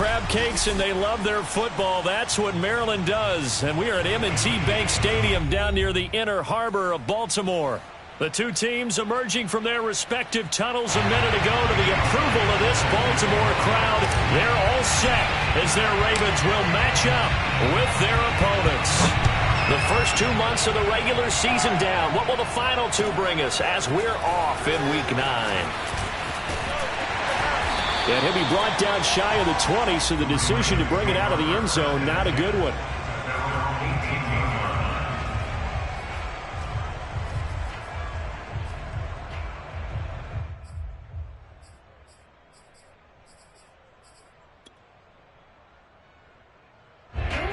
crab cakes and they love their football. That's what Maryland does. And we are at M&T Bank Stadium down near the Inner Harbor of Baltimore. The two teams emerging from their respective tunnels a minute ago to the approval of this Baltimore crowd. They're all set as their Ravens will match up with their opponents. The first 2 months of the regular season down. What will the final two bring us as we're off in Week 9? And he'll be brought down shy of the 20, so the decision to bring it out of the end zone, not a good one.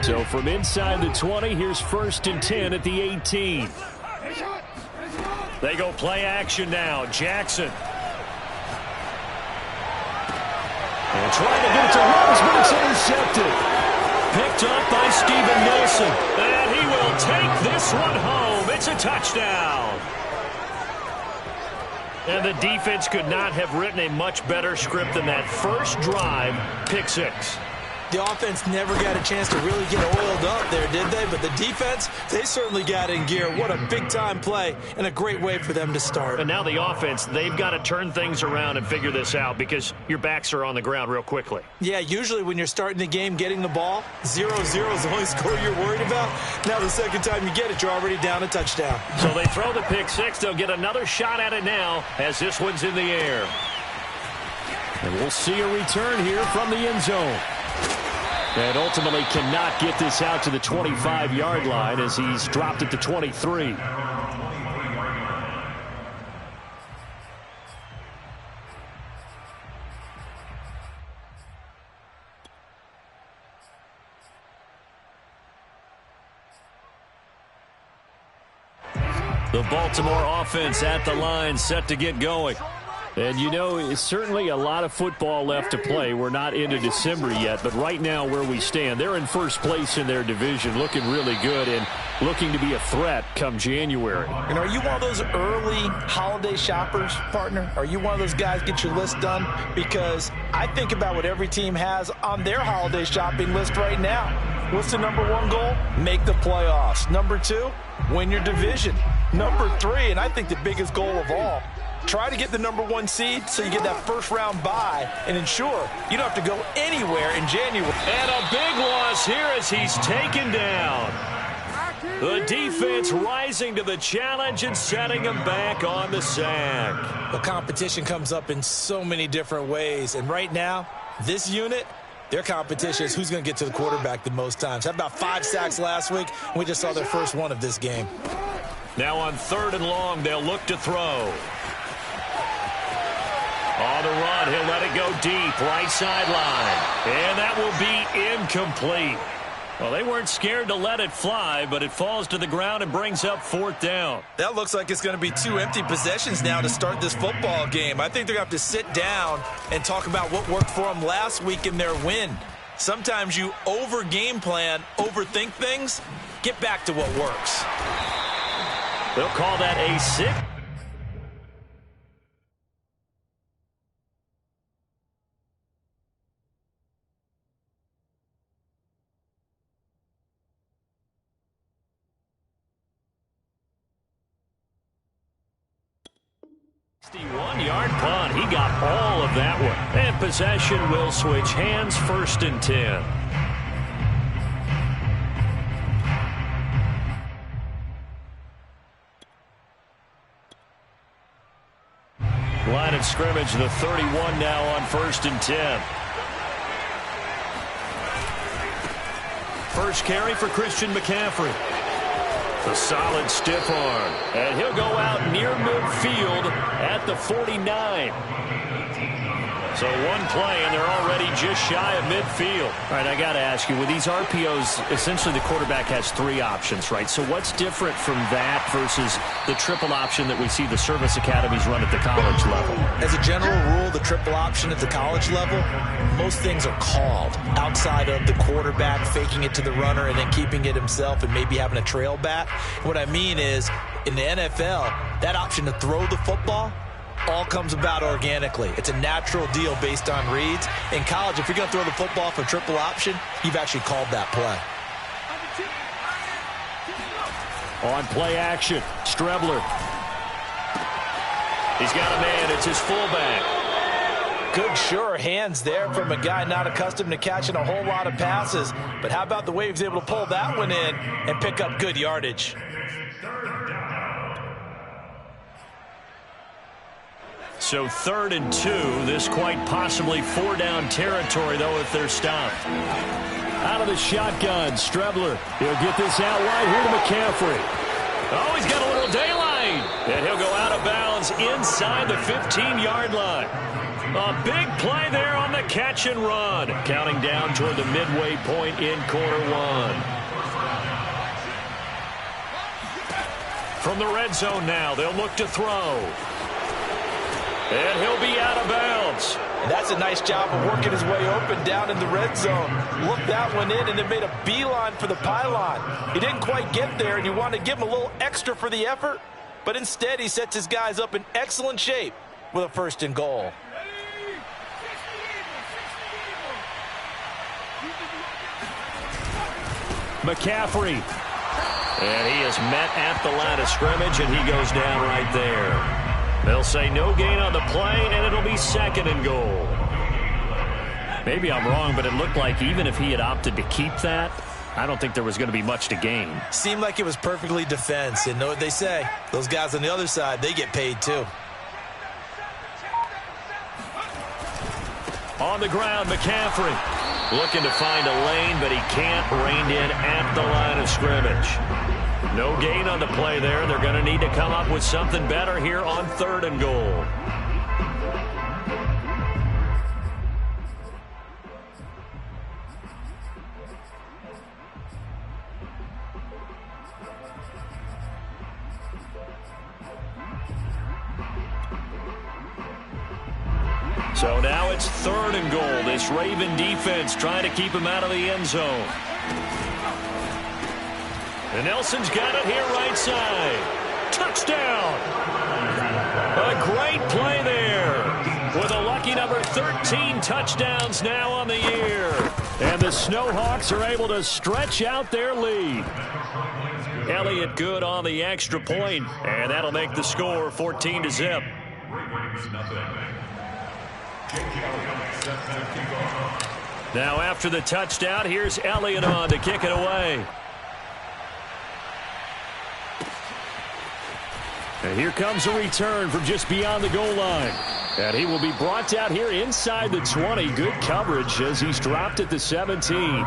So from inside the 20, here's 1st and 10 at the 18. They go play action now. Jackson. And trying to get it to Rose, but it's intercepted. Picked up by Steven Nelson. And he will take this one home. It's a touchdown. And the defense could not have written a much better script than that first drive, pick 6. The offense never got a chance to really get oiled up there, did they? But the defense, they certainly got in gear. What a big-time play and a great way for them to start. And now the offense, they've got to turn things around and figure this out because your backs are on the ground real quickly. Yeah, usually when you're starting the game, getting the ball, 0-0 is the only score you're worried about. Now the second time you get it, you're already down a touchdown. So they throw the pick 6. They'll get another shot at it now as this one's in the air. And we'll see a return here from the end zone. And ultimately cannot get this out to the 25-yard line as he's dropped at the 23. The Baltimore offense at the line, set to get going. And, you know, it's certainly a lot of football left to play. We're not into December yet, but right now where we stand, they're in first place in their division, looking really good and looking to be a threat come January. And are you one of those early holiday shoppers, partner? Are you one of those guys get your list done? Because I think about what every team has on their holiday shopping list right now. What's the number 1 goal? Make the playoffs. Number 2, win your division. Number 3, and I think the biggest goal of all, try to get the number 1 seed so you get that first-round bye and ensure you don't have to go anywhere in January. And a big loss here as he's taken down. The defense rising to the challenge and setting him back on the sack. The competition comes up in so many different ways, and right now, this unit, their competition is who's going to get to the quarterback the most times. Had about 5 sacks last week, and we just saw their first one of this game. Now on 3rd and long, they'll look to throw. On the run, he'll let it go deep, right sideline. And that will be incomplete. Well, they weren't scared to let it fly, but it falls to the ground and brings up 4th down. That looks like it's going to be 2 empty possessions now to start this football game. I think they're going to have to sit down and talk about what worked for them last week in their win. Sometimes you over-game plan, overthink things. Get back to what works. They'll call that a 6. One-yard punt. He got all of that one. And possession will switch hands, 1st and 10. Line of scrimmage, the 31 now on 1st and 10. First carry for Christian McCaffrey. A solid stiff arm. And he'll go out near midfield at the 49. So one play, and they're already just shy of midfield. All right, I got to ask you, with these RPOs, essentially the quarterback has 3 options, right? So what's different from that versus the triple option that we see the service academies run at the college level? As a general rule, the triple option at the college level, most things are called outside of the quarterback faking it to the runner and then keeping it himself and maybe having a trail back. What I mean is, in the NFL, that option to throw the football, all comes about organically. It's a natural deal based on reads. In college, if you're going to throw the football for triple option, you've actually called that play. On play action, Strebler. He's got a man. It's his fullback. Good, sure hands there from a guy not accustomed to catching a whole lot of passes. But how about the way he was able to pull that one in and pick up good yardage? So 3rd and 2. This quite possibly 4-down territory, though, if they're stopped. Out of the shotgun, Strebler. He'll get this out wide here to McCaffrey. Oh, he's got a little daylight. And he'll go out of bounds inside the 15-yard line. A big play there on the catch and run. Counting down toward the midway point in quarter one. From the red zone now, they'll look to throw. And he'll be out of bounds. And that's a nice job of working his way open down in the red zone. Looked that one in and then made a beeline for the pylon. He didn't quite get there, and you want to give him a little extra for the effort. But instead, he sets his guys up in excellent shape with a 1st and goal. McCaffrey. And he is met at the line of scrimmage, and he goes down right there. They'll say no gain on the play, and it'll be 2nd and goal. Maybe I'm wrong, but it looked like even if he had opted to keep that, I don't think there was going to be much to gain. Seemed like it was perfectly defense, and know what they say. Those guys on the other side, they get paid too. On the ground, McCaffrey. Looking to find a lane, but he can't. Reined in at the line of scrimmage. No gain on the play there. They're going to need to come up with something better here on 3rd and goal. So now it's 3rd and goal. This Raven defense trying to keep him out of the end zone. And Nelson's got it here right side. Touchdown! A great play there. With a lucky number 13 touchdowns now on the year. And the Snowhawks are able to stretch out their lead. Elliott good on the extra point, and that'll make the score 14-0. Now after the touchdown, here's Elliott on to kick it away. And here comes a return from just beyond the goal line. And he will be brought out here inside the 20. Good coverage as he's dropped at the 17.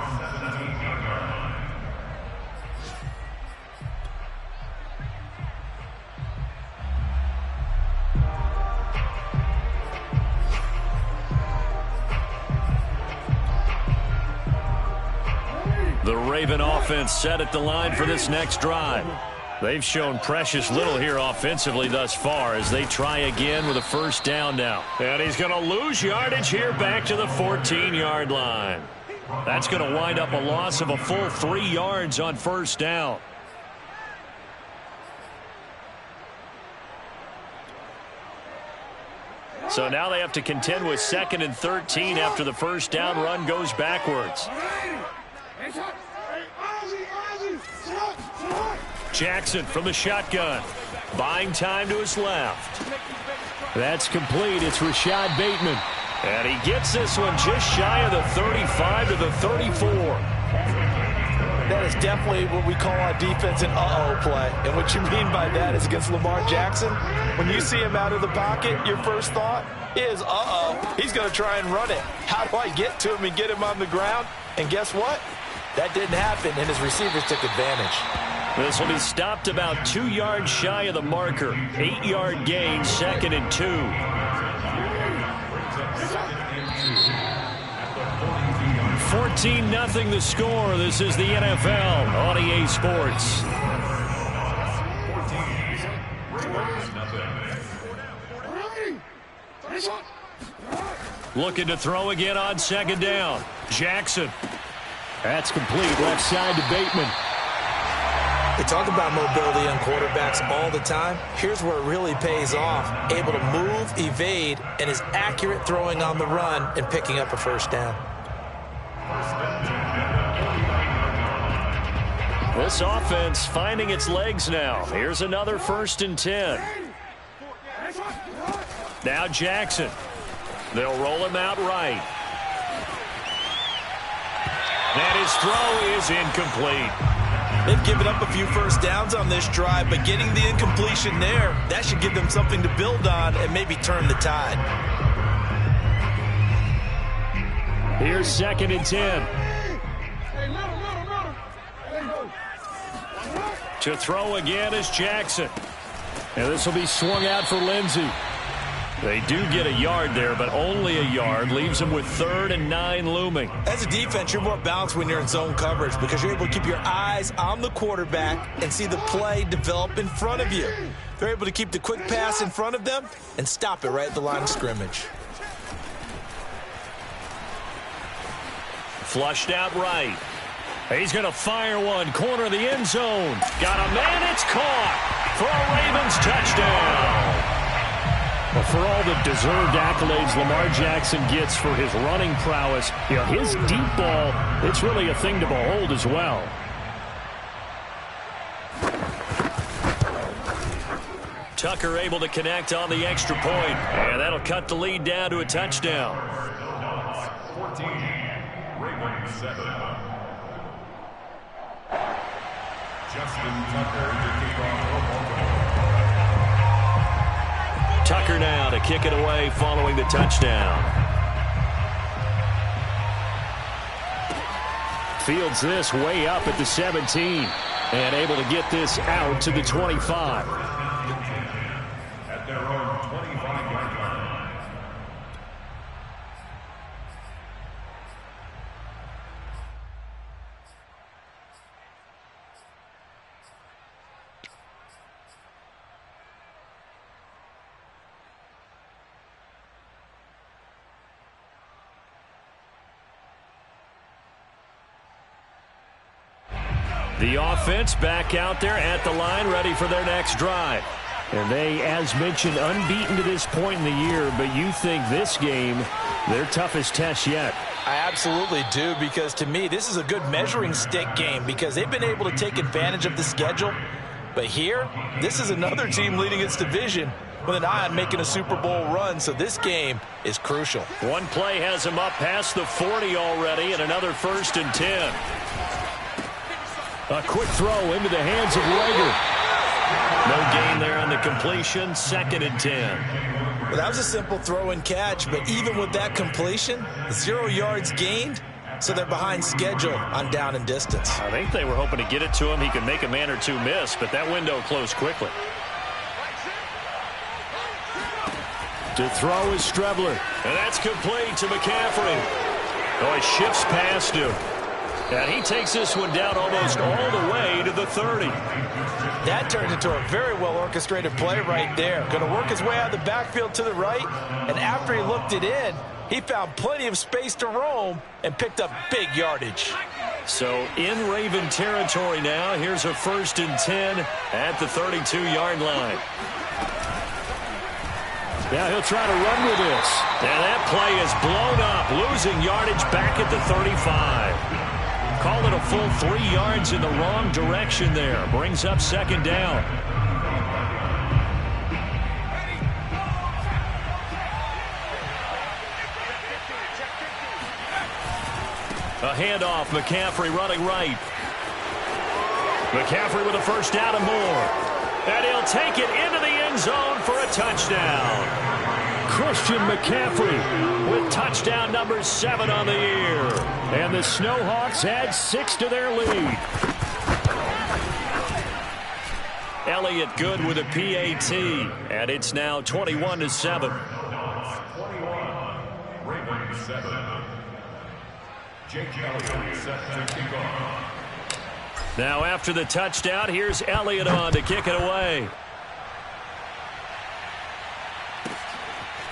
The Raven offense set at the line for this next drive. They've shown precious little here offensively thus far as they try again with a 1st down now. And he's going to lose yardage here back to the 14-yard line. That's going to wind up a loss of a full 3 yards on 1st down. So now they have to contend with 2nd and 13 after the 1st down run goes backwards. Jackson from the shotgun. Buying time to his left. That's complete. It's Rashad Bateman. And he gets this one just shy of the 35 to the 34. That is definitely what we call on defense an uh-oh play. And what you mean by that is against Lamar Jackson, when you see him out of the pocket, your first thought is, uh-oh, he's going to try and run it. How do I get to him and get him on the ground? And guess what? That didn't happen, and his receivers took advantage. This will be stopped about 2 yards shy of the marker. 8-yard gain, 2nd and 2. 14-0 the score. This is the NFL on EA Sports. Looking to throw again on 2nd down. Jackson. That's complete. Left side to Bateman. We talk about mobility on quarterbacks all the time. Here's where it really pays off. Able to move, evade, and is accurate throwing on the run and picking up a first down. This offense finding its legs now. Here's another 1st and 10. Now Jackson. They'll roll him out right. And his throw is incomplete. They've given up a few first downs on this drive, but getting the incompletion there, that should give them something to build on and maybe turn the tide. Here's 2nd and 10. To throw again is Jackson. And this will be swung out for Lindsey. They do get a yard there, but only a yard. Leaves them with 3rd and 9 looming. As a defense, you're more balanced when you're in zone coverage because you're able to keep your eyes on the quarterback and see the play develop in front of you. They're able to keep the quick pass in front of them and stop it right at the line of scrimmage. Flushed out right. He's going to fire one. Corner of the end zone. Got a man. It's caught for a Ravens touchdown. Well, for all the deserved accolades Lamar Jackson gets for his running prowess, his deep ball, it's really a thing to behold as well. Tucker able to connect on the extra point, and that'll cut the lead down to a touchdown. 14, Ravens 7. Justin Tucker to kick off. Tucker now to kick it away following the touchdown. Fields this way up at the 17 and able to get this out to the 25. At their own 25-yard line. The offense back out there at the line, ready for their next drive. And they, as mentioned, unbeaten to this point in the year, but you think this game, their toughest test yet. I absolutely do, because to me, this is a good measuring stick game because they've been able to take advantage of the schedule. But here, this is another team leading its division with an eye on making a Super Bowl run, so this game is crucial. One play has them up past the 40 already, and another 1st and 10. A quick throw into the hands of Rager. No gain there on the completion. 2nd and 10. Well, that was a simple throw and catch, but even with that completion, 0 yards gained, so they're behind schedule on down and distance. I think they were hoping to get it to him. He could make a man or two miss, but that window closed quickly. To throw is Strebler. And that's complete to McCaffrey. Oh, he shifts past him. And he takes this one down almost all the way to the 30. That turned into a very well-orchestrated play right there. Going to work his way out of the backfield to the right, and after he looked it in, he found plenty of space to roam and picked up big yardage. So in Raven territory now, here's a 1st and 10 at the 32-yard line. Now he'll try to run with this. And that play is blown up, losing yardage back at the 35. Called it a full 3 yards in the wrong direction there. Brings up 2nd down. A handoff. McCaffrey running right. McCaffrey with a 1st down and more. And he'll take it into the end zone for a touchdown. Christian McCaffrey with touchdown number 7 on the year. And the Snowhawks add 6 to their lead. Elliott good with a PAT. And it's now 21-7. 21, Ravens 7. Jake Elliott set to kick off. Now after the touchdown, here's Elliott on to kick it away.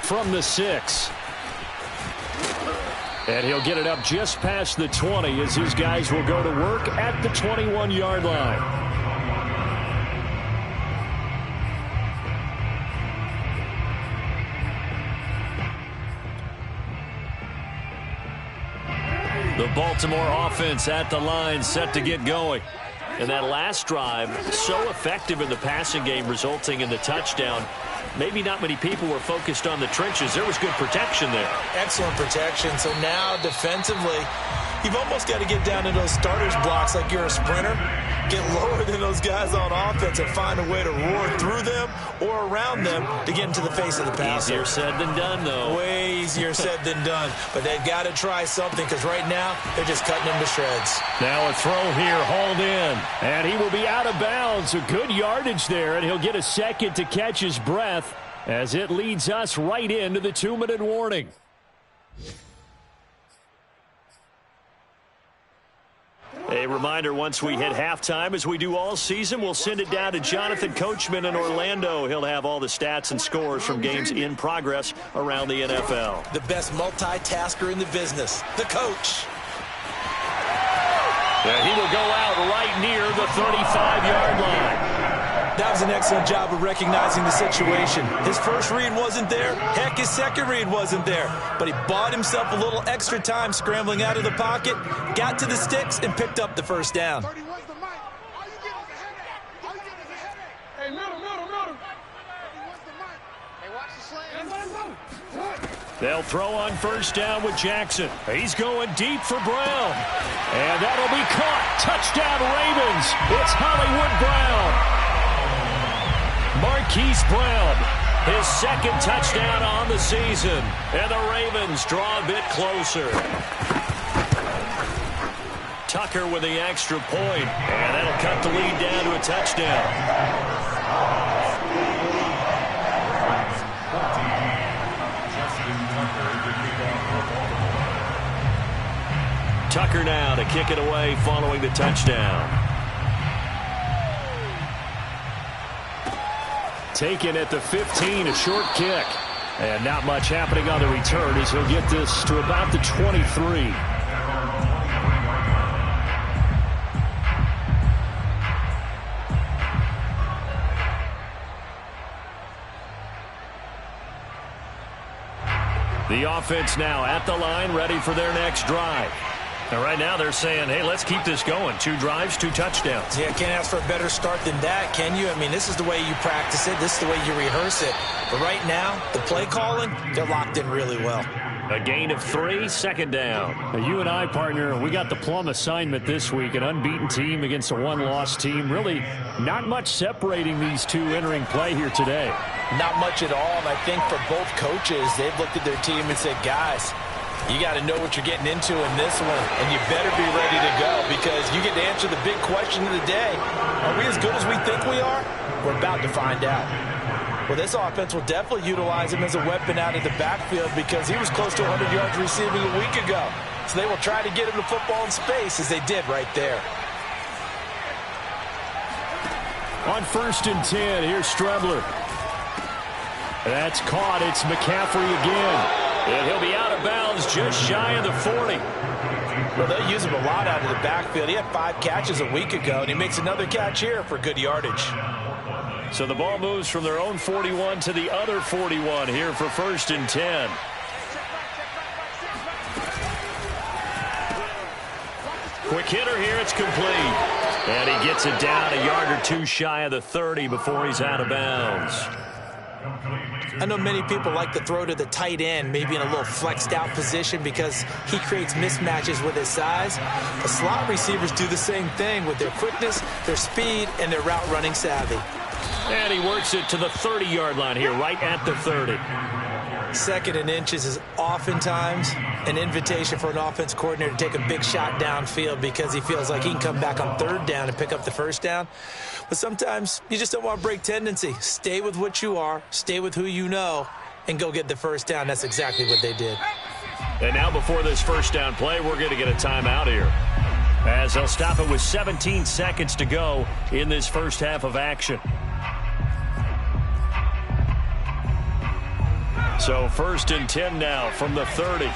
From the 6. And he'll get it up just past the 20 as his guys will go to work at the 21-yard line. The Baltimore offense at the line, set to get going. And that last drive, so effective in the passing game, resulting in the touchdown. Maybe not many people were focused on the trenches. There was good protection there. Excellent protection. So now defensively, you've almost got to get down to those starters blocks like you're a sprinter. Get lower than those guys on offense and find a way to roar through them or around them to get into the face of the passer. Easier said than done, though. Way easier said than done. But they've got to try something because right now they're just cutting them to shreds. Now a throw here, hauled in. And he will be out of bounds. A good yardage there, and he'll get a second to catch his breath as it leads us right into the 2-minute warning. A reminder, once we hit halftime, as we do all season, we'll send it down to Jonathan Coachman in Orlando. He'll have all the stats and scores from games in progress around the NFL. The best multitasker in the business, the coach. And he will go out right near the 35-yard line. That was an excellent job of recognizing the situation. His first read wasn't there. Heck, his second read wasn't there. But he bought himself a little extra time scrambling out of the pocket, got to the sticks, and picked up the first down. They'll throw on first down with Jackson. He's going deep for Brown. And that'll be caught. Touchdown, Ravens. It's Hollywood Brown. Marquise Brown, his second touchdown on the season. And the Ravens draw a bit closer. Tucker with the extra point. And that'll cut the lead down to a touchdown. Tucker now to kick it away following the touchdown. Taken at the 15, a short kick. And not much happening on the return as he'll get this to about the 23. The offense now at the line, ready for their next drive. And right now they're saying, hey, let's keep this going. 2 drives, 2 touchdowns. Yeah, can't ask for a better start than that, can you? I mean, this is the way you practice it. This is the way you rehearse it. But right now, the play calling, they're locked in really well. A gain of 3, second down. Now, you and I, partner, we got the plum assignment this week. An unbeaten team against a one-loss team. Really not much separating these two entering play here today. Not much at all. And I think for both coaches, they've looked at their team and said, guys, you got to know what you're getting into in this one, and you better be ready to go because you get to answer the big question of the day. Are we as good as we think we are? We're about to find out. Well, this offense will definitely utilize him as a weapon out of the backfield because he was close to 100 yards receiving a week ago. So they will try to get him the football in space as they did right there. On 1st and 10, here's Strebler. That's caught. It's McCaffrey again. And he'll be out of bounds just shy of the 40. Well, they'll use him a lot out of the backfield. He had 5 catches a week ago, and he makes another catch here for good yardage. So the ball moves from their own 41 to the other 41 here for 1st and 10. Quick hitter here, it's complete. And he gets it down a yard or 2 shy of the 30 before he's out of bounds. I know many people like to throw to the tight end, maybe in a little flexed out position because he creates mismatches with his size. The slot receivers do the same thing with their quickness, their speed, and their route running savvy. And he works it to the 30-yard line here, right at the 30. 2nd and inches is oftentimes an invitation for an offense coordinator to take a big shot downfield because he feels like he can come back on 3rd down and pick up the 1st down. But sometimes you just don't want to break tendency. Stay with what you are, stay with who you know, and go get the 1st down. That's exactly what they did. And now before this 1st down play, we're going to get a timeout here, as they'll stop it with 17 seconds to go in this first half of action. So 1st and 10 now from the 30.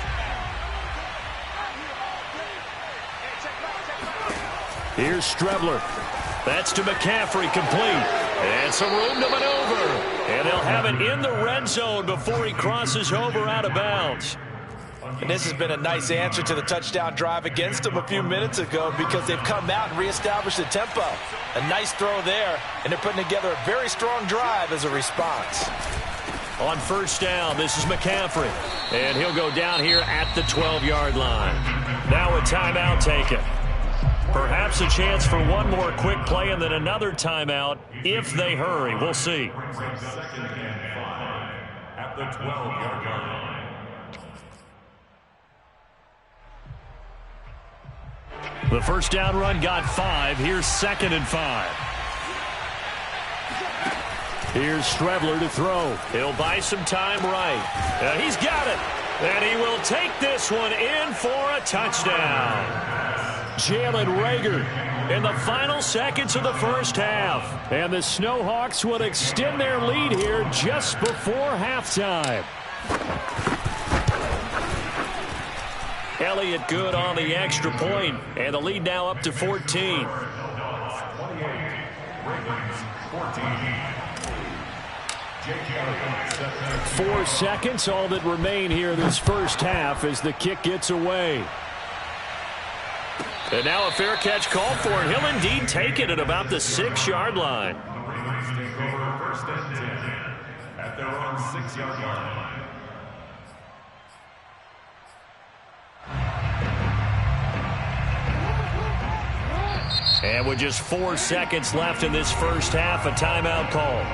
Here's Strebler. That's to McCaffrey, complete. And some room to maneuver. And they'll have it in the red zone before he crosses over out of bounds. And this has been a nice answer to the touchdown drive against them a few minutes ago because they've come out and reestablished the tempo. A nice throw there, and they're putting together a very strong drive as a response. On first down, this is McCaffrey. And he'll go down here at the 12-yard line. Now a timeout taken. Perhaps a chance for one more quick play and then another timeout if they hurry. We'll see. Second and 5 at the 12-yard line. The first down run got 5. Here's 2nd and 5. Here's Strebler to throw. He'll buy some time right. He's got it. And he will take this one in for a touchdown. Jalen Reagor in the final seconds of the first half. And the Snowhawks will extend their lead here just before halftime. Elliott good on the extra point, and the lead now up to 14. 28, Ravens 14. 4 seconds, all that remain here this first half as the kick gets away. And now a fair catch called for, and he'll indeed take it at about the 6-yard line. The Ravens take over first and 10 at their own 6-yard line. And with just 4 seconds left in this first half, a timeout call.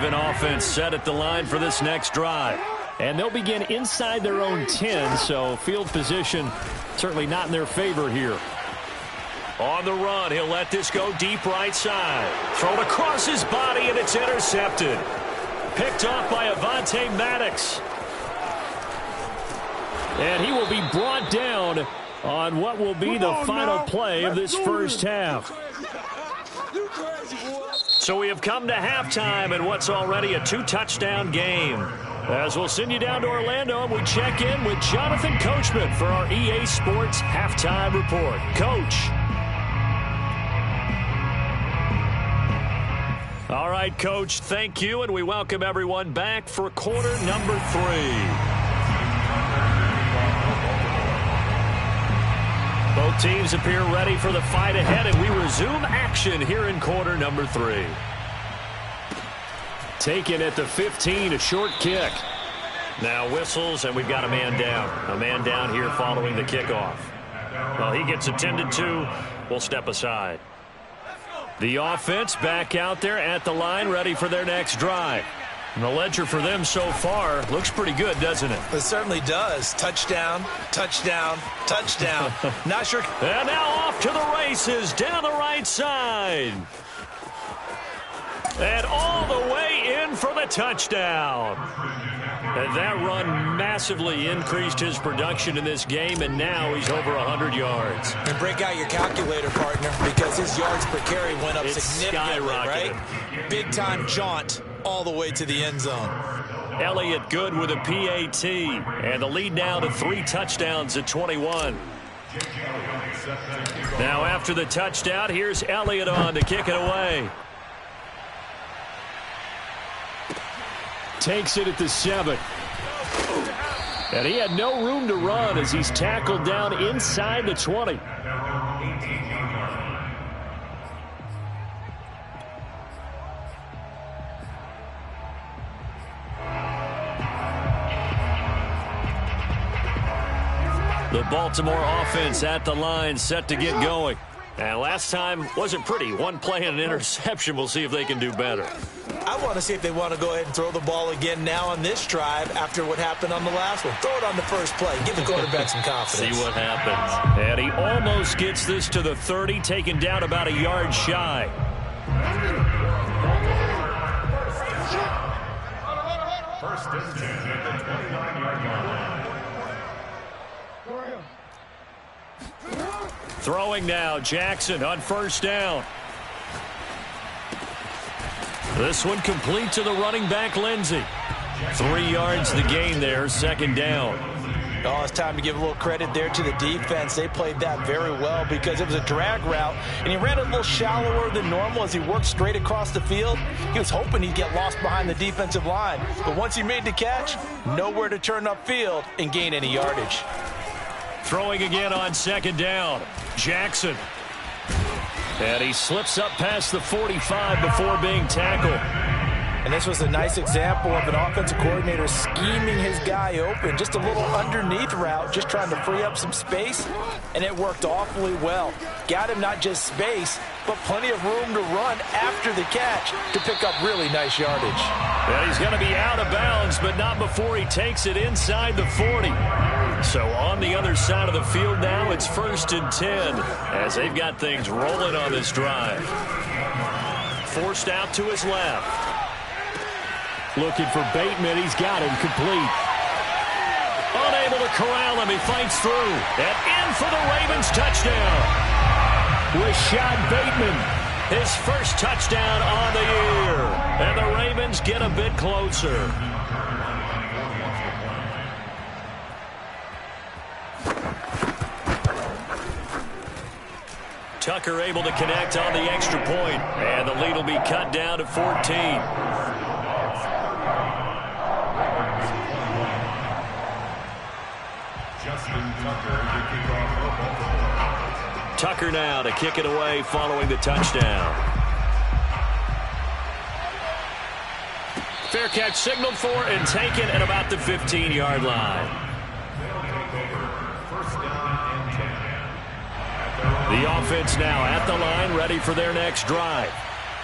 Offense set at the line for this next drive. And they'll begin inside their own 10, so field position certainly not in their favor here. On the run, he'll let this go deep right side. Thrown across his body, and it's intercepted. Picked off by Avonte Maddox. And he will be brought down on what will be the final play of this first half. So we have come to halftime in what's already a 2-touchdown game. As we'll send you down to Orlando, and we check in with Jonathan Coachman for our EA Sports Halftime Report. Coach. All right, Coach, thank you, and we welcome everyone back for quarter number 3. Both teams appear ready for the fight ahead, and we resume action here in quarter number 3. Taken at the 15, a short kick. Now whistles, and we've got a man down. A man down here following the kickoff. Well, he gets attended to. We'll step aside. The offense back out there at the line, ready for their next drive. And the ledger for them so far looks pretty good, doesn't it? It certainly does. Touchdown, touchdown, touchdown. Not sure. And now off to the races down the right side. And all the way in for the touchdown. And that run massively increased his production in this game, and now he's over 100 yards. And break out your calculator, partner, because his yards per carry went up significantly, right? Big-time jaunt all the way to the end zone. Elliott good with a PAT, and the lead now to 3 touchdowns at 21. Now after the touchdown, here's Elliott on to kick it away. Takes it at the 7. And he had no room to run as he's tackled down inside the 20. The Baltimore offense at the line, set to get going. And last time wasn't pretty. One play and an interception. We'll see if they can do better. I want to see if they want to go ahead and throw the ball again now on this drive after what happened on the last one. Throw it on the first play. Give the quarterback some confidence. See what happens. And he almost gets this to the 30, taken down about a yard shy. First and 10 at the 29-yard line. Throwing now, Jackson on first down. This one complete to the running back, Lindsey. 3 yards the gain there, second down. Oh, it's time to give a little credit there to the defense. They played that very well because it was a drag route, and he ran a little shallower than normal as he worked straight across the field. He was hoping he'd get lost behind the defensive line, but once he made the catch, nowhere to turn upfield and gain any yardage. Throwing again on second down, Jackson. And he slips up past the 45 before being tackled. And this was a nice example of an offensive coordinator scheming his guy open. Just a little underneath route, just trying to free up some space, and it worked awfully well. Got him not just space, but plenty of room to run after the catch to pick up really nice yardage. And he's going to be out of bounds, but not before he takes it inside the 40. So on the other side of the field now, it's 1st and 10 as they've got things rolling on this drive. Forced out to his left. Looking for Bateman. He's got him complete. Unable to corral him. He fights through. And in for the Ravens touchdown. Rashad Bateman. His first touchdown on the year. And the Ravens get a bit closer. Tucker able to connect on the extra point. And the lead will be cut down to 14. Tucker now to kick it away following the touchdown. Fair catch signaled for and taken at about the 15-yard line. The offense now at the line, ready for their next drive.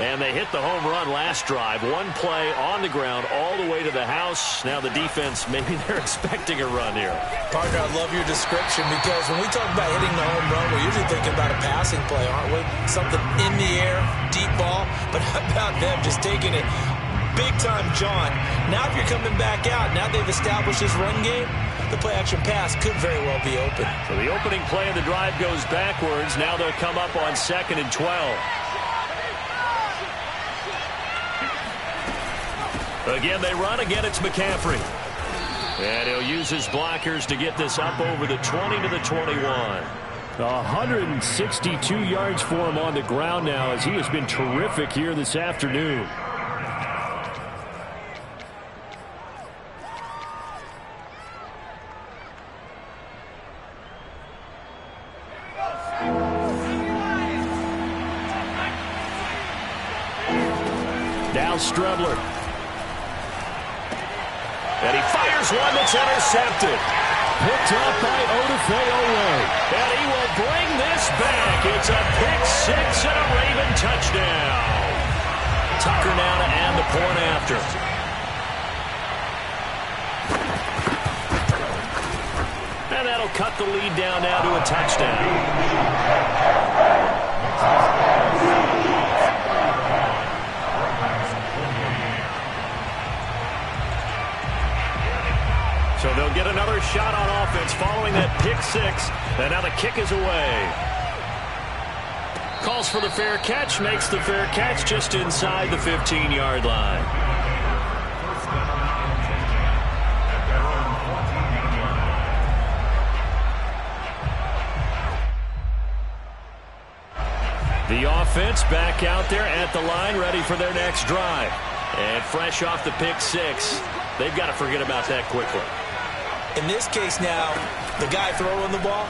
And they hit the home run last drive. One play on the ground all the way to the house. Now the defense, maybe they're expecting a run here. Partner, I love your description because when we talk about hitting the home run, we're usually thinking about a passing play, aren't we? Something in the air, deep ball. But how about them just taking it big-time, John? Now if you're coming back out, now they've established this run game, the play-action pass could very well be open. So the opening play of the drive goes backwards. Now they'll come up on 2nd and 12. Again, they run. Again, it's McCaffrey. And he'll use his blockers to get this up over the 20 to the 21. 162 yards for him on the ground now as he has been terrific here this afternoon. Now Strebler. And he fires one that's intercepted. Picked up by Odafe-Oweh. And he will bring this back. It's a pick-6 and a Raven touchdown. Tucker now to add the point after. And that'll cut the lead down now to a touchdown. So they'll get another shot on offense following that pick-6. And now the kick is away. Calls for the fair catch, makes the fair catch just inside the 15-yard line. The offense back out there at the line, ready for their next drive. And fresh off the pick-6, they've got to forget about that quickly. In this case now, the guy throwing the ball,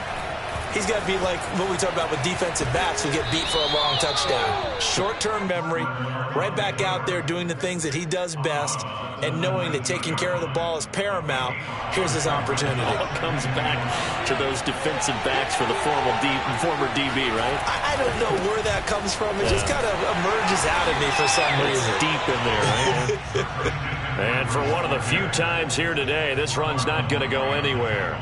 he's got to be like what we talk about with defensive backs who get beat for a long touchdown. Short-term memory, right back out there doing the things that he does best, and knowing that taking care of the ball is paramount. Here's his opportunity. It all comes back to those defensive backs for the former DB, right? I don't know where that comes from. It just kind of emerges out of me for some reason. It's deep in there, right? And for one of the few times here today, this run's not going to go anywhere.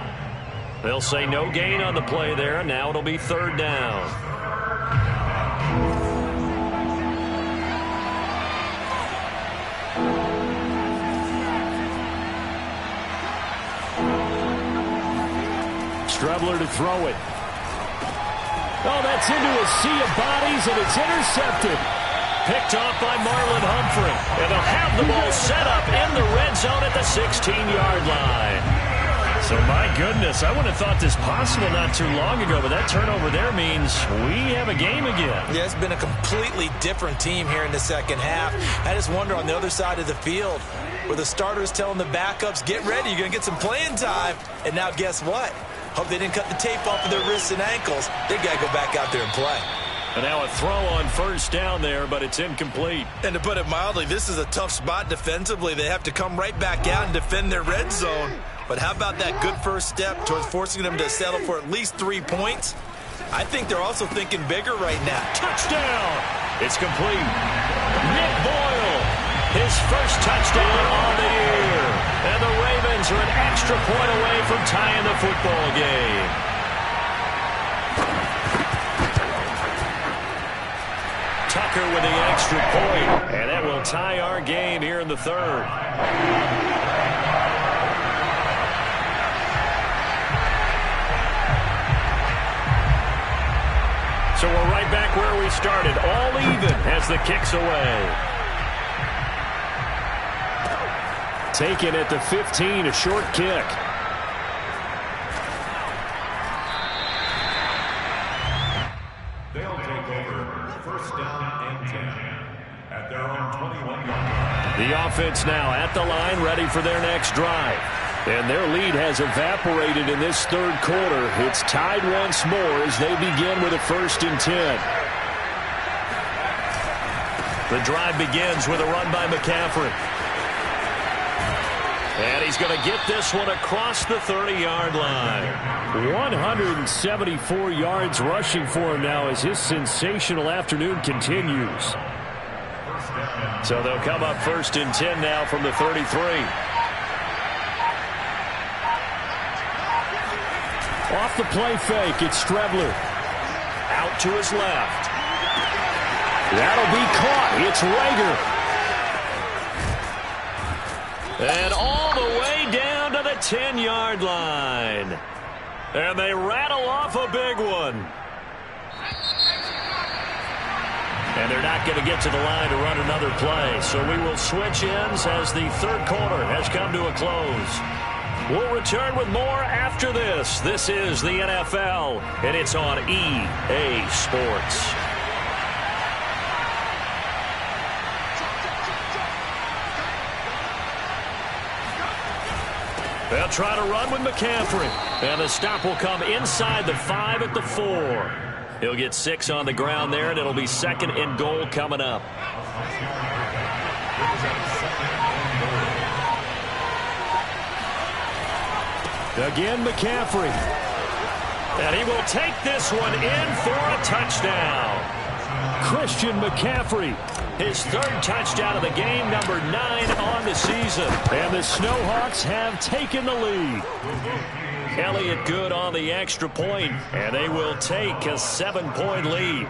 They'll say no gain on the play there, and now it'll be 3rd down. Strebler to throw it. Oh, that's into a sea of bodies, and it's intercepted. Picked off by Marlon Humphrey. And they'll have the ball set up in the red zone at the 16-yard line. So, my goodness, I wouldn't have thought this possible not too long ago, but that turnover there means we have a game again. Yeah, it's been a completely different team here in the second half. I just wonder on the other side of the field, where the starters telling the backups, get ready, you're going to get some playing time. And now guess what? Hope they didn't cut the tape off of their wrists and ankles. They got to go back out there and play. And now a throw on first down there, but it's incomplete. And to put it mildly, this is a tough spot defensively. They have to come right back out and defend their red zone. But how about that good first step towards forcing them to settle for at least 3 points? I think they're also thinking bigger right now. Touchdown! It's complete. Nick Boyle, his first touchdown on the year. And the Ravens are an extra point away from tying the football game. Tucker with the extra point, and that will tie our game here in the third. So we're right back where we started, all even as the kick's away. Taken at the 15, a short kick. They'll take over first down and 10 at their own 21-yard line. The offense now at the line, ready for their next drive. And their lead has evaporated in this third quarter. It's tied once more as they begin with a 1st and 10. The drive begins with a run by McCaffrey. And he's going to get this one across the 30-yard line. 174 yards rushing for him now as his sensational afternoon continues. So they'll come up 1st and 10 now from the 33. Off the play fake, it's Strebler. Out to his left. That'll be caught. It's Rager. And all the way down to the 10-yard line. And they rattle off a big one. And they're not going to get to the line to run another play. So we will switch ends as the third quarter has come to a close. We'll return with more after this. This is the NFL, and it's on EA Sports. They'll try to run with McCaffrey. And the stop will come inside the 5 at the 4. He'll get 6 on the ground there, and it'll be 2nd and goal coming up. Again, McCaffrey. And he will take this one in for a touchdown. Christian McCaffrey. His 3rd touchdown of the game, number 9 on the season. And the Snowhawks have taken the lead. Elliott good on the extra point, and they will take a 7-point lead.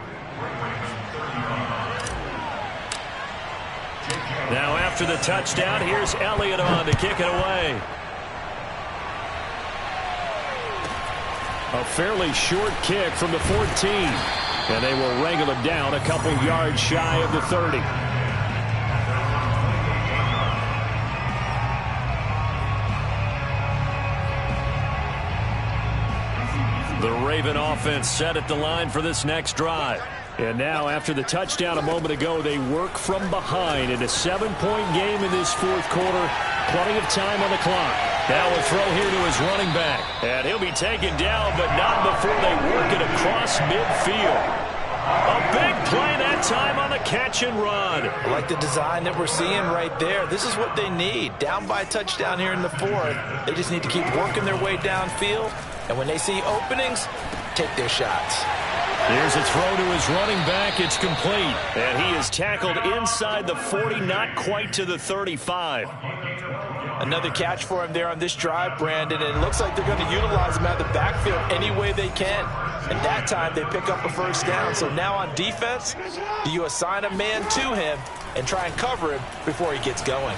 Now after the touchdown, here's Elliott on to kick it away. A fairly short kick from the 14. And they will wrangle it down a couple yards shy of the 30. The Raven offense set at the line for this next drive. And now, after the touchdown a moment ago, they work from behind in a 7-point game in this fourth quarter. Plenty of time on the clock. Now a throw here to his running back. And he'll be taken down, but not before they work it across midfield. A big play that time on the catch and run. I like the design that we're seeing right there. This is what they need. Down by a touchdown here in the 4th. They just need to keep working their way downfield. And when they see openings, take their shots. Here's a throw to his running back. It's complete. And he is tackled inside the 40, not quite to the 35. Another catch for him there on this drive, Brandon. And it looks like they're going to utilize him out of the backfield any way they can. And that time they pick up a first down. So now on defense, do you assign a man to him and try and cover him before he gets going?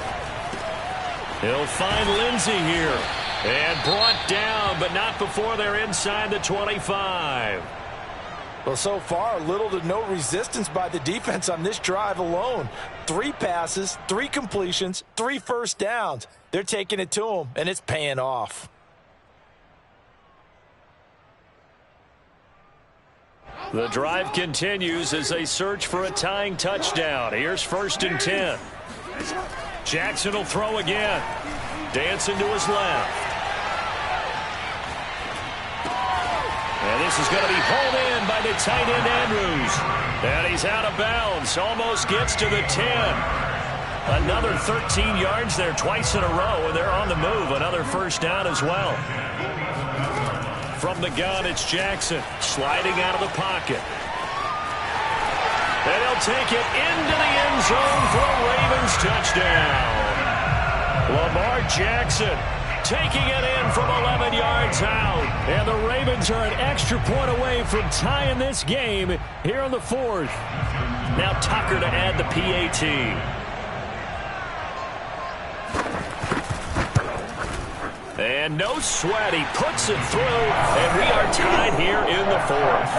He'll find Lindsey here. And brought down, but not before they're inside the 25. Well, so far, little to no resistance by the defense on this drive alone. 3 passes, 3 completions, 3 first downs. They're taking it to them, and it's paying off. The drive continues as they search for a tying touchdown. Here's 1st and 10. Jackson will throw again. Dancing to his left. And this is going to be pulled in by the tight end Andrews. And he's out of bounds. Almost gets to the 10. Another 13 yards there twice in a row, and they're on the move. Another first down as well. From the gun, it's Jackson sliding out of the pocket. And he'll take it into the end zone for a Ravens touchdown. Lamar Jackson taking it in from 11 yards out. And the Ravens are an extra point away from tying this game here in the 4th. Now Tucker to add the PAT. And no sweat. He puts it through, and we are tied here in the 4th.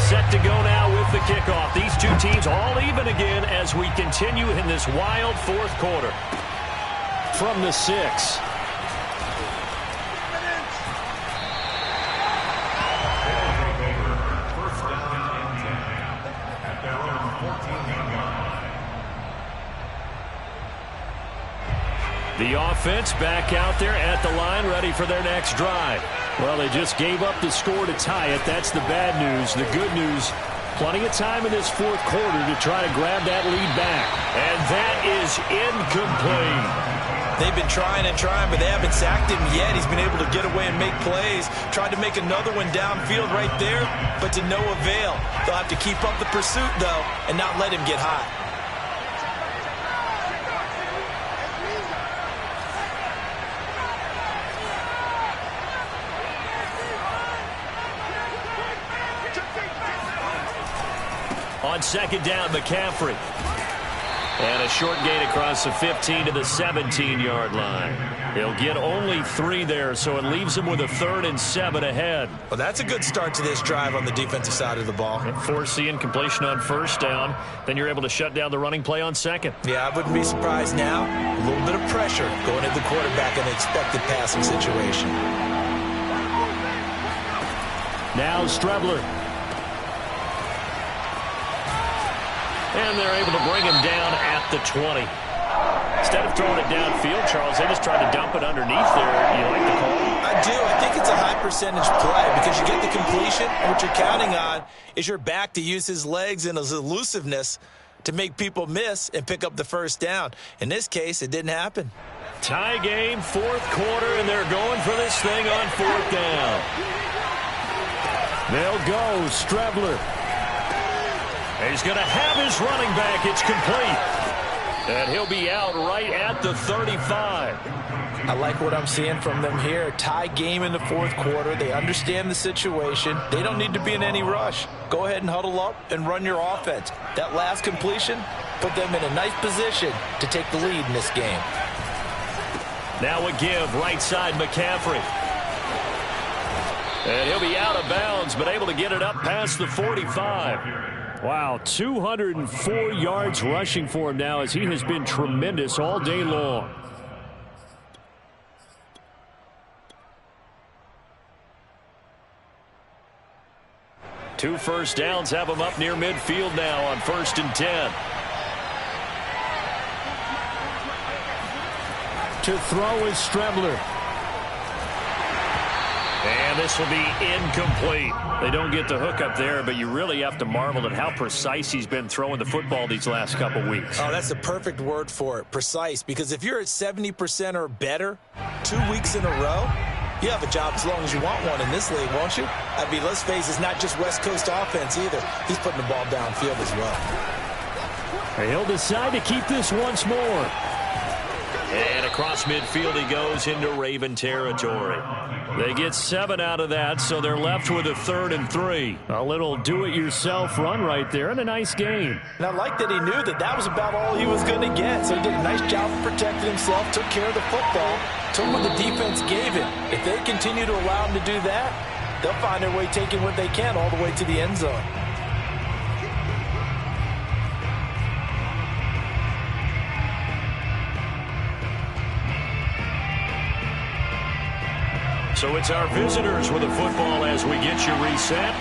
Set to go now with the kickoff. These two teams all even again as we continue in this wild 4th quarter. From the 6. The offense back out there at the line, ready for their next drive. Well, they just gave up the score to tie it. That's the bad news. The good news, plenty of time in this 4th quarter to try to grab that lead back. And that is incomplete. They've been trying and trying, but they haven't sacked him yet. He's been able to get away and make plays. Tried to make another one downfield right there, but to no avail. They'll have to keep up the pursuit, though, and not let him get hot. On 2nd down, McCaffrey. And a short gain across the 15 to the 17-yard line. He'll get only 3 there, so it leaves him with a 3rd and 7 ahead. Well, that's a good start to this drive on the defensive side of the ball. Force the incompletion on 1st down. Then you're able to shut down the running play on 2nd. Yeah, I wouldn't be surprised now. A little bit of pressure going at the quarterback in an expected passing situation. Now Strebler. And they're able to bring him down at the 20. Instead of throwing it downfield, Charles, they just tried to dump it underneath there. You like the call? I do. I think it's a high percentage play because you get the completion, and what you're counting on is your back to use his legs and his elusiveness to make people miss and pick up the first down. In this case, it didn't happen. Tie game, 4th quarter, and they're going for this thing on 4th down. They'll go. Strebler. He's going to have his running back. It's complete. And he'll be out right at the 35. I like what I'm seeing from them here. Tie game in the 4th quarter. They understand the situation. They don't need to be in any rush. Go ahead and huddle up and run your offense. That last completion put them in a nice position to take the lead in this game. Now a give, right side McCaffrey. And he'll be out of bounds, but able to get it up past the 45. Wow, 204 yards rushing for him now as he has been tremendous all day long. Two first downs have him up near midfield now on 1st and 10. To throw is Strebler. And this will be incomplete. They don't get the hook up there, but you really have to marvel at how precise he's been throwing the football these last couple weeks. Oh, that's the perfect word for it, precise, because if you're at 70% or better 2 weeks in a row, you have a job as long as you want one in this league, won't you? I mean, let's face it, it's not just West Coast offense either. He's putting the ball downfield as well. He'll decide to keep this once more. And a across midfield he goes into Raven territory. They get 7 out of that, so they're left with a 3rd and 3. A little do-it-yourself run right there, and a nice gain. And I like that he knew that that was about all he was going to get. So he did a nice job of protecting himself, took care of the football, took what the defense gave him. If they continue to allow him to do that, they'll find their way taking what they can all the way to the end zone. So it's our visitors with the football as we get you reset.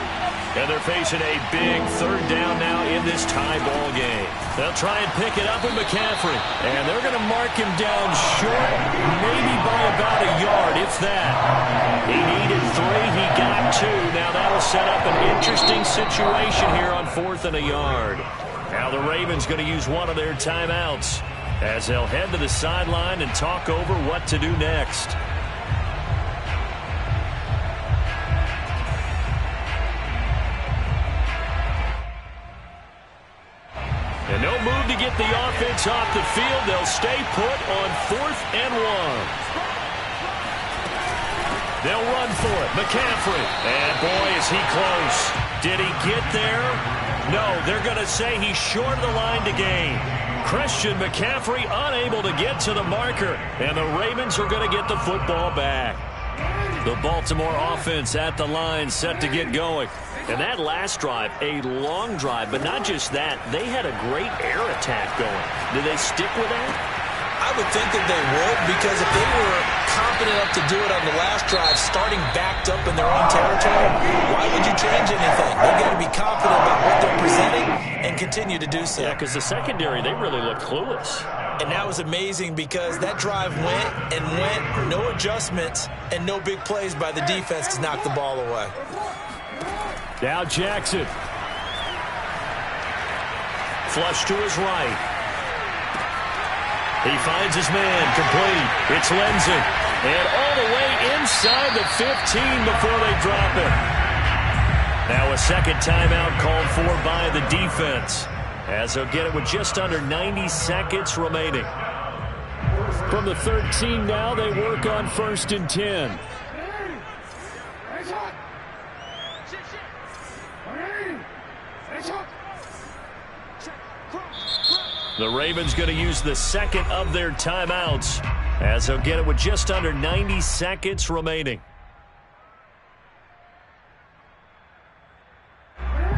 And they're facing a big 3rd down now in this tie ball game. They'll try and pick it up with McCaffrey. And they're going to mark him down short, maybe by about a yard, if that. He needed 3, he got 2. Now that'll set up an interesting situation here on 4th and a yard. Now the Ravens going to use one of their timeouts as they'll head to the sideline and talk over what to do next. And no move to get the offense off the field. They'll stay put on 4th and 1. They'll run for it. McCaffrey. And boy, is he close. Did he get there? No, they're going to say he's short of the line to gain. Christian McCaffrey unable to get to the marker. And the Ravens are going to get the football back. The Baltimore offense at the line set to get going. And that last drive, a long drive, but not just that. They had a great air attack going. Did they stick with that? I would think that they would, because if they were confident enough to do it on the last drive, starting backed up in their own territory, why would you change anything? They've got to be confident about what they're presenting and continue to do so. Yeah, because the secondary, they really looked clueless. And that was amazing because that drive went and went, no adjustments, and no big plays by the defense to knock the ball away. Now Jackson. Flush to his right. He finds his man complete. It's Lindsey. And all the way inside the 15 before they drop it. Now a second timeout called for by the defense, as they'll get it with just under 90 seconds remaining. From the 13 now, they work on 1st and 10. The Ravens going to use the second of their timeouts, as they'll get it with just under 90 seconds remaining.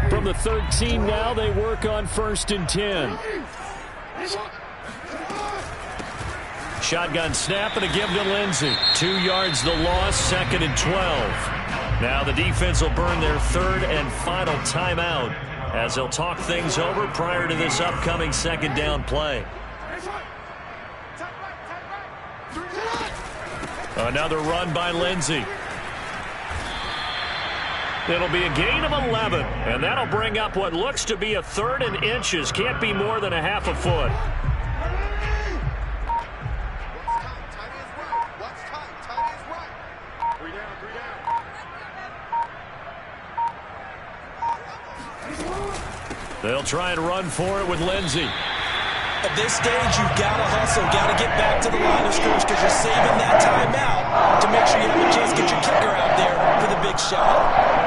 From the 13 now, they work on 1st and 10. Shotgun snap and a give to Lindsey. 2 yards the loss, 2nd and 12. Now the defense will burn their 3rd and final timeout, as they'll talk things over prior to this upcoming 2nd down play. Another run by Lindsey. It'll be a gain of 11, and that'll bring up what looks to be a 3rd and inches. Can't be more than a half a foot. They'll try and run for it with Lindsey. At this stage, you've got to hustle, got to get back to the line of scrimmage, because you're saving that timeout to make sure you have a chance to get your kicker out there for the big shot.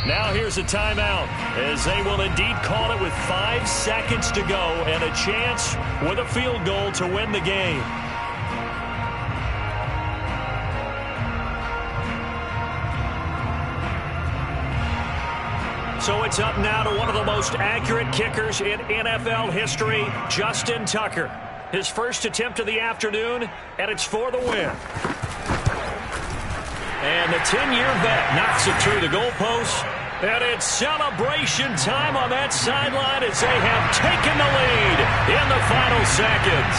Now here's a timeout, as they will indeed call it with 5 seconds to go and a chance with a field goal to win the game. So it's up now to one of the most accurate kickers in NFL history, Justin Tucker. His first attempt of the afternoon, and it's for the win. And the 10-year vet knocks it through the goalpost. And it's celebration time on that sideline as they have taken the lead in the final seconds.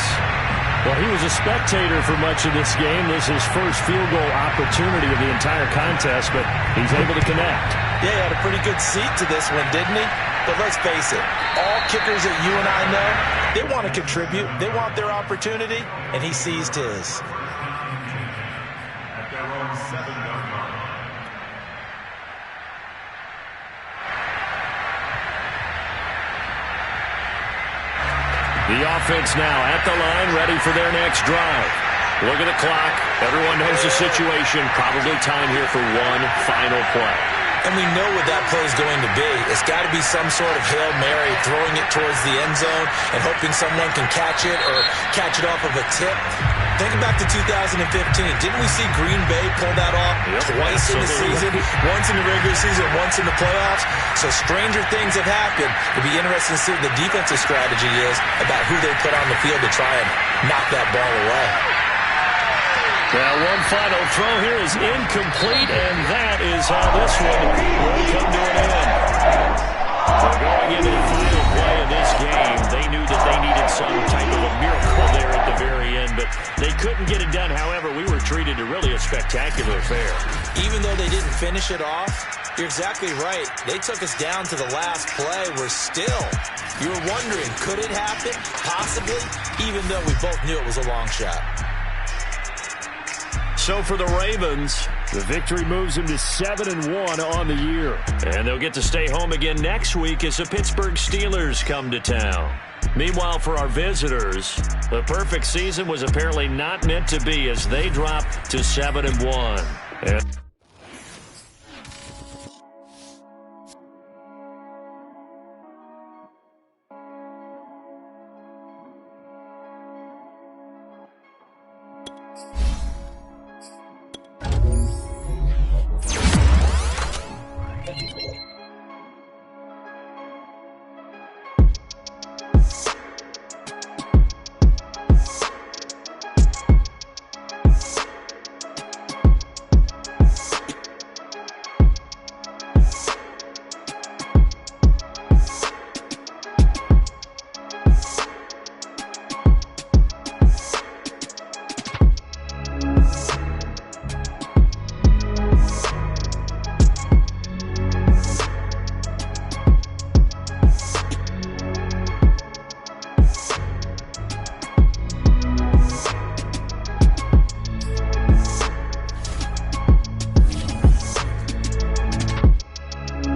Well, he was a spectator for much of this game. This is his first field goal opportunity of the entire contest, but he's able to connect. Yeah, he had a pretty good seat to this one, didn't he? But let's face it, all kickers that you and I know, they want to contribute. They want their opportunity, and he seized his. At their own 7-yard line. The offense now at the line, ready for their next drive. Look at the clock. Everyone knows the situation. Probably time here for one final play. And we know what that play is going to be. It's got to be some sort of Hail Mary, throwing it towards the end zone and hoping someone can catch it or catch it off of a tip. Think back to 2015. Didn't we see Green Bay pull that off twice in the season? Once in the regular season, once in the playoffs. So stranger things have happened. It'll be interesting to see what the defensive strategy is about who they put on the field to try and knock that ball away. Well, one final throw here is incomplete, and that is how this one will come to an end. Well, going into the final play of this game, they knew that they needed some type of a miracle there at the very end, but they couldn't get it done. However, we were treated to really a spectacular affair. Even though they didn't finish it off, you're exactly right. They took us down to the last play. You were wondering, could it happen? Possibly, even though we both knew it was a long shot. So for the Ravens, the victory moves them to 7-1 on the year. And they'll get to stay home again next week as the Pittsburgh Steelers come to town. Meanwhile, for our visitors, the perfect season was apparently not meant to be as they drop to 7-1.